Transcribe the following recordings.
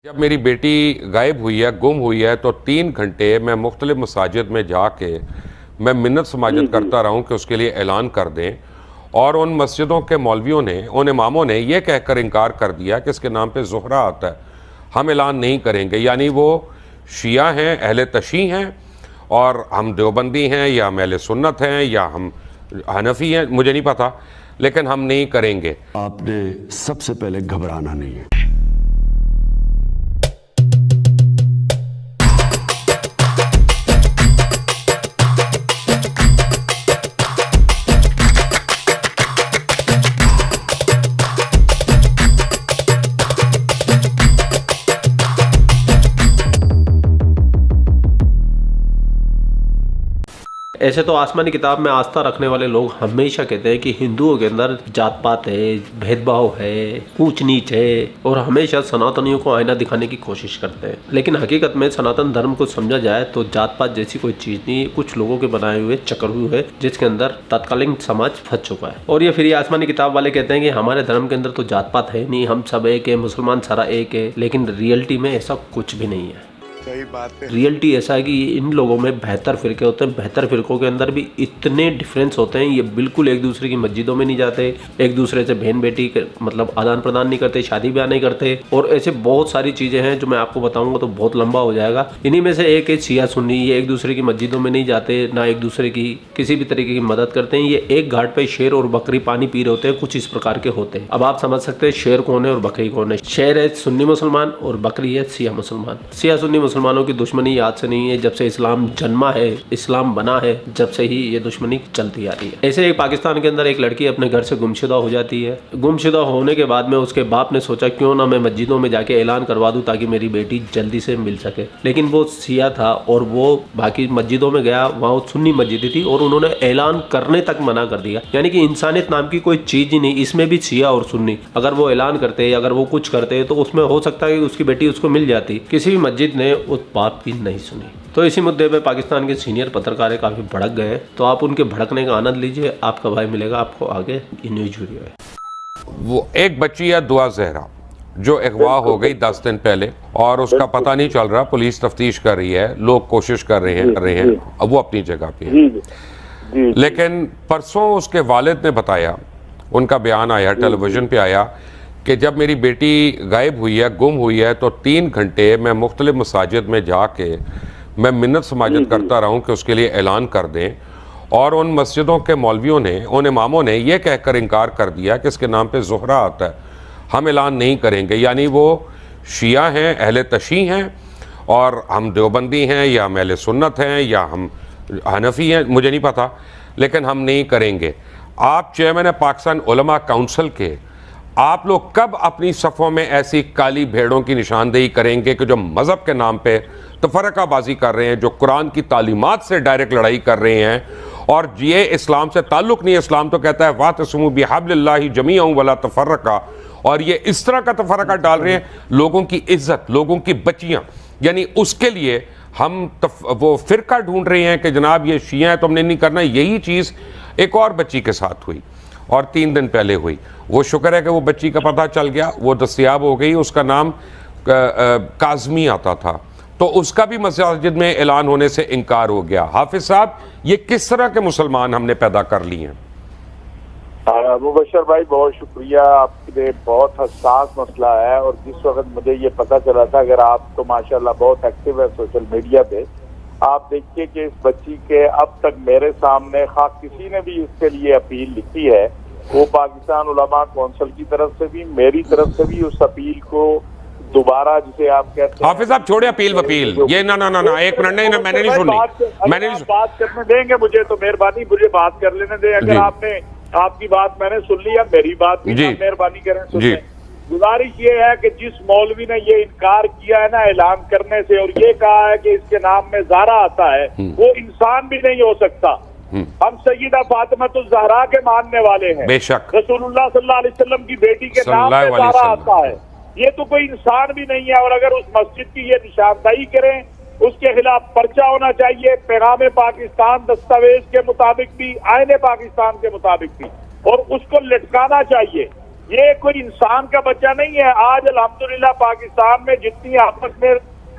जब मेरी बेटी गायब हुई है, गुम हुई है, तो 3 घंटे मैं मुख्तलिफ मसाजिद में जाके मैं मिन्नत समाजत करता रहा हूँ कि उसके लिए ऐलान कर दें। और उन मस्जिदों के मौलवियों ने, उन इमामों ने यह कहकर इनकार कर दिया कि इसके नाम पे ज़ोहरा आता है, हम ऐलान नहीं करेंगे। यानी वो शिया हैं, अहले तशी हैं, और हम देवबंदी हैं या हम अहले सुन्नत हैं या हम हनफी हैं, मुझे नहीं पता, लेकिन हम नहीं करेंगे। आपने सबसे पहले घबराना नहीं है। ऐसे तो आसमानी किताब में आस्था रखने वाले लोग हमेशा कहते हैं कि हिंदुओं के अंदर जात पात है, भेदभाव है, ऊंच नीच है, और हमेशा सनातनियों को आईना दिखाने की कोशिश करते हैं। लेकिन हकीकत में सनातन धर्म को समझा जाए तो जात पात जैसी कोई चीज नहीं, कुछ लोगों के बनाए हुए चक्रव्यूह है जिसके अंदर तत्कालीन समाज फंस चुका है। और ये फिर ये आसमानी किताब वाले कहते हैं कि हमारे धर्म के अंदर तो जात पात है नहीं, हम सब एक है, मुसलमान सारा एक है। लेकिन रियलिटी में ऐसा कुछ भी नहीं है। सही बात है। रियलिटी ऐसा है कि इन लोगों में बेहतर फिरके होते हैं, बेहतर फिरकों के अंदर भी इतने डिफरेंस होते हैं। ये बिल्कुल एक दूसरे की मस्जिदों में नहीं जाते, एक दूसरे से बहन बेटी मतलब आदान प्रदान नहीं करते, शादी ब्याह नहीं करते, और ऐसे बहुत सारी चीजें हैं जो मैं आपको बताऊंगा तो बहुत लंबा हो जाएगा। इन्हीं में से एक है शिया सुन्नी। ये एक दूसरे की मस्जिदों में नहीं जाते, ना एक दूसरे की किसी भी तरीके की मदद करते हैं। ये एक घाट पे शेर और बकरी पानी पी रहे होते हैं, कुछ इस प्रकार के होते हैं। अब आप समझ सकते हैं शेर कौन है और बकरी कौन है। शेर है सुन्नी मुसलमान और बकरी है शिया मुसलमान। शिया सुन्नी मुसलमानों की दुश्मनी याद से नहीं है, जब से इस्लाम जन्मा है, इस्लाम बना है, जब से ही ये दुश्मनी चलती आ रही है। ऐसे ही पाकिस्तान के अंदर एक लड़की अपने घर से गुमशुदा हो जाती है। गुमशुदा होने के बाद में उसके बाप ने सोचा क्यों ना मैं मस्जिदों में जाके ऐलान करवा दूं ताकि मेरी बेटी जल्दी से मिल सके। लेकिन वो शिया था और वो बाकी मस्जिदों में गया, वहाँ सुन्नी मस्जिद थी और उन्होंने ऐलान करने तक मना कर दिया। यानी कि इंसानियत नाम की कोई चीज ही नहीं। इसमें भी शिया और सुन्नी अगर वो ऐलान करते, अगर वो कुछ करते तो उसमें हो सकता है कि उसकी बेटी उसको मिल जाती। किसी भी मस्जिद ने उस बात की नहीं सुनी। तो इसी मुद्दे पे पाकिस्तान के सीनियर पत्रकार काफी भड़क गए हैं। तो आप उनके भड़कने का आनंद लीजिए, आपका भाई मिलेगा आपको आगे। ये न्यूज वीडियो है। वो एक बच्ची है दुआ जहरा जो अगवा हो गई 10 दिन पहले, और उसका पता नहीं चल रहा। पुलिस तफ्तीश कर रही है, लोग कोशिश कर रहे हैं। अब वो अपनी जगह पे है। लेकिन परसों उसके वालिद ने बताया, उनका बयान आया, टेलीविजन पे आया कि जब मेरी बेटी गायब हुई है, गुम हुई है, तो 3 घंटे मैं मुख्तलिफ मसाजिद में जाके मैं मिन्नत समाजत करता रहा हूँ कि उसके लिए ऐलान कर दें। और उन मस्जिदों के मौलवियों ने, उन इमामों ने यह कहकर इनकार कर दिया कि इसके नाम पे ज़ोहरा आता है, हम ऐलान नहीं करेंगे। यानी वो शिया हैं, अहले तशी हैं, और हम देवबंदी हैं या हम अहले सुन्नत हैं या हम हनफी हैं, मुझे नहीं पता, लेकिन हम नहीं करेंगे। आप चेयरमैन पाकिस्तान उलमा काउंसिल के, आप लोग कब अपनी सफ़ों में ऐसी काली भेड़ों की निशानदेही करेंगे कि जो मज़हब के नाम पे तफरकाबाजी कर रहे हैं, जो कुरान की तालीमात से डायरेक्ट लड़ाई कर रहे हैं, और ये इस्लाम से ताल्लुक़ नहीं है। इस्लाम तो कहता है वातसिमू बिहब्लिल्लाहि जमीअन वला तफर्रका, और ये इस तरह का तफर्रका डाल रहे हैं, लोगों की इज्जत, लोगों की बच्चियाँ, यानी उसके लिए हम वो फ़िरका ढूंढ रहे हैं कि जनाब ये शिया है तो हमने नहीं करना। यही चीज़ एक और बच्ची के साथ हुई और 3 दिन पहले हुई। वो शुक्र है कि वो बच्ची का पता चल गया, वो दस्तयाब हो गई। उसका नाम काज़मी आता था, तो उसका भी मस्जिद में ऐलान होने से इनकार हो गया। हाफिज साहब, ये किस तरह के मुसलमान हमने पैदा कर लिए हैं? मुबशर भाई बहुत शुक्रिया। आपके लिए बहुत हसास मसला है, और जिस वक्त मुझे ये पता चला था, अगर आप तो माशाल्लाह बहुत एक्टिव है सोशल मीडिया पे, आप देखिए कि इस बच्ची के अब तक मेरे सामने खास किसी ने भी इसके लिए अपील लिखी है, वो पाकिस्तान उलमा कौंसिल की तरफ से भी, मेरी तरफ से भी, उस अपील को दोबारा, जिसे आप कहते हैं। हाफिज साहब छोड़े अपील वपील, ये ना ना ना ना एक मिनट, नहीं ना, मैंने नहीं सुनी, मैंने नहीं बात करने देंगे मुझे तो मेहरबानी, मुझे बात कर लेने दें। अगर आपने, आपकी बात मैंने सुन ली है, मेरी बात भी मेहरबानी करें सुनने। गुजारिश ये है कि जिस मौलवी ने ये इनकार किया है ना ऐलान करने से, और ये कहा है कि इसके नाम में ज़हरा आता है, वो इंसान भी नहीं हो सकता। हम सैयदा फातिमातुज़ ज़हरा के मानने वाले हैं, बेशक रसूलुल्लाह सल्लल्लाहु अलैहि वसल्लम की बेटी के नाम में ज़हरा आता है, ये तो कोई इंसान भी नहीं है। और अगर उस मस्जिद की ये निशानदाही करें, उसके खिलाफ पर्चा होना चाहिए, पैगाम पाकिस्तान दस्तावेज के मुताबिक भी, आईने पाकिस्तान के मुताबिक भी, और उसको लटकाना चाहिए। ये कोई इंसान का बच्चा नहीं है। आज अल्हम्दुलिल्लाह पाकिस्तान में जितनी आपस में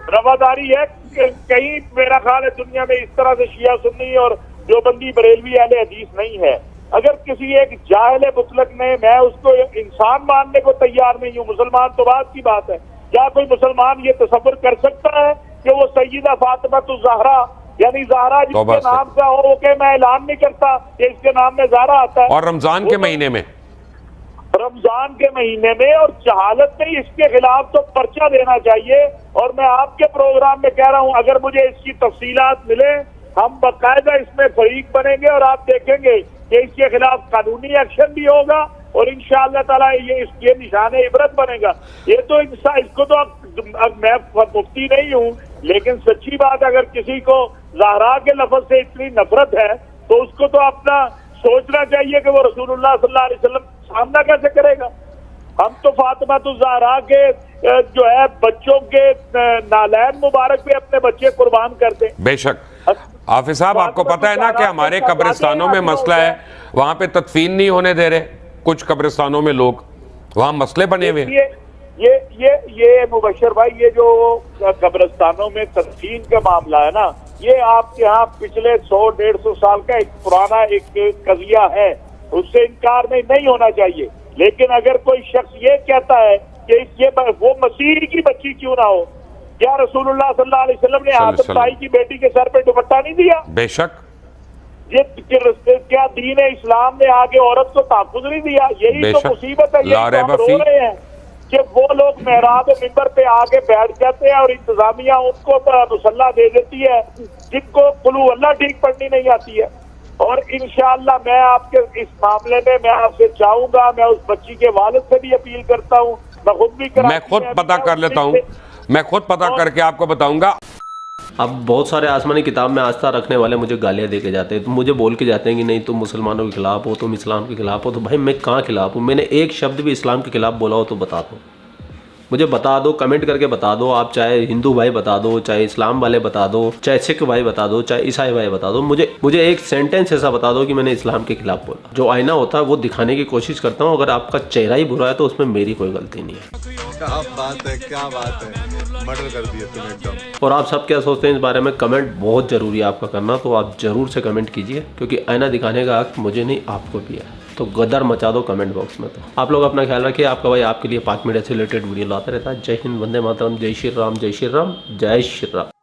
रवादारी है, कहीं मेरा ख्याल है दुनिया में इस तरह से शिया सुन्नी और देवबंदी बरेलवी अहले हदीस नहीं है। अगर किसी एक जाहिल मुतलक ने, मैं उसको इंसान मानने को तैयार नहीं हूँ, मुसलमान तो बात की बात है। क्या कोई मुसलमान ये तसव्वुर कर सकता है कि वो सैयदा फातिमा तो ज़हरा यानी ज़हरा जिसके नाम का हो वो मैं ऐलान नहीं करता कि इसके नाम में ज़हरा आता है। और रमजान के महीने में, रमजान के महीने में और जहालत में इसके खिलाफ तो पर्चा देना चाहिए। और मैं आपके प्रोग्राम में कह रहा हूं, अगर मुझे इसकी तफसीलात मिले, हम बाकायदा इसमें फरीक बनेंगे और आप देखेंगे कि इसके खिलाफ कानूनी एक्शन भी होगा और इंशाअल्लाह ताला ये इसके निशाने इबरत बनेगा। ये तो इसको तो मैं मुफ्ती नहीं हूँ, लेकिन सच्ची बात, अगर किसी को ज़हरा के लफ्ज से इतनी नफरत है तो उसको तो अपना सोचना चाहिए कि वो रसूलुल्लाह सल्लल्लाहु अलैहि वसल्लम सामना कैसे करेगा। हम तो फातिमा तो ज़हरा के जो है बच्चों के नालैन मुबारक पे अपने बच्चे कुर्बान करते। बेशक हाफिज साहब, आपको पता है ना कि हमारे कब्रिस्तानों में मसला है, वहां पे तदफीन नहीं होने दे रहे कुछ कब्रिस्तानों में लोग, वहां मसले बने हुए हैं। ये मुबशर भाई, ये जो कब्रिस्तानों में तदफीन का मामला है ना, ये आपके यहाँ पिछले 100-150 साल का एक पुराना एक कजिया है, उससे इनकार नहीं होना चाहिए। लेकिन अगर कोई शख्स ये कहता है कि ये वो मसीह की बच्ची क्यों ना हो, क्या रसूलुल्लाह सल्लल्लाहु अलैहि वसल्लम ने आदम भाई की बेटी के सर पे दुपट्टा नहीं दिया? बेशक। ये क्या दीन इस्लाम ने आगे औरत को तहफ़्फ़ुज़ नहीं दिया? यही तो मुसीबत है। यही तो रो रहे हैं कि वो लोग मेहराब मिंबर पे आके बैठ जाते हैं और इंतजामिया उनको मुसल्ला दे देती है जिनको कुलू अल्लाह ठीक पढ़नी नहीं आती है। और इंशाअल्लाह मैं आपके इस मामले में मैं आपसे चाहूंगा, मैं उस बच्ची के वालिद से भी अपील करता हूँ, मैं खुद भी पता कर लेता हूँ, मैं खुद पता करके आपको बताऊंगा। अब बहुत सारे आसमानी किताब में आस्था रखने वाले मुझे गालियाँ दे के जाते हैं, तो मुझे बोल के जाते हैं कि नहीं तुम मुसलमानों के खिलाफ हो, तुम इस्लाम के खिलाफ हो। तो भाई मैं कहाँ खिलाफ हूँ? मैंने एक शब्द भी इस्लाम के खिलाफ बोला हो तो बता दो, मुझे बता दो, कमेंट करके बता दो। आप चाहे हिंदू भाई बता दो, चाहे इस्लाम वाले बता दो, चाहे सिख भाई बता दो, चाहे ईसाई भाई बता दो, मुझे एक सेंटेंस ऐसा बता दो कि मैंने इस्लाम के खिलाफ बोला। जो आईना होता है वो दिखाने की कोशिश करता हूँ, अगर आपका चेहरा ही बुरा है तो उसमें मेरी कोई गलती नहीं है। क्या बात है, मर्डर कर दिया तुम एकदम। और आप सब क्या सोचते हैं इस बारे में, कमेंट बहुत ज़रूरी है आपका करना, तो आप ज़रूर से कमेंट कीजिए, क्योंकि आईना दिखाने का हक मुझे नहीं आपको भी है। तो गदर मचा दो कमेंट बॉक्स में। तो आप लोग अपना ख्याल रखिए, आपका भाई आपके लिए पाक मीडिया से रिलेटेड वीडियो लाता रहता है। जय हिंद, वंदे मातरम, जय श्री राम, जय श्री राम, जय श्री राम।